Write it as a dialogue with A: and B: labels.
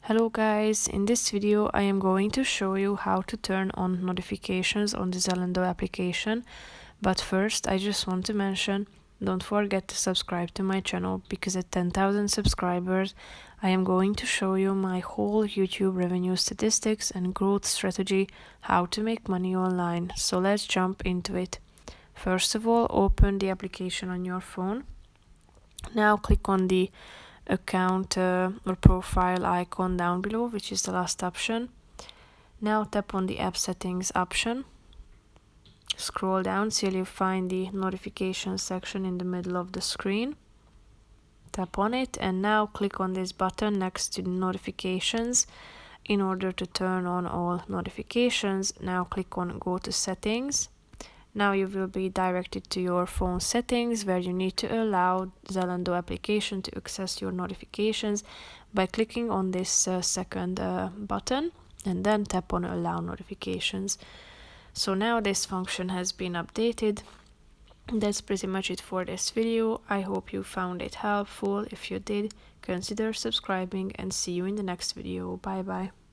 A: Hello guys, in this video I am going to show you how to turn on notifications on the Zalando application. But first I just want to mention, don't forget to subscribe to my channel because at 10,000 subscribers I am going to show you my whole YouTube revenue statistics and growth strategy, how to make money online. So let's jump into it. First of all, open the application on your phone. Now click on the account or profile icon down below, which is the last option. Now tap on the app settings option. Scroll down till you find the notification section in the middle of the screen. Tap on it and now click on this button next to the notifications in order to turn on all notifications. Now click on go to settings. Now you will be directed to your phone settings where you need to allow Zalando application to access your notifications by clicking on this second button and then tap on allow notifications. So now this function has been updated. That's pretty much it for this video. I hope you found it helpful. If you did, consider subscribing and see you in the next video. Bye bye.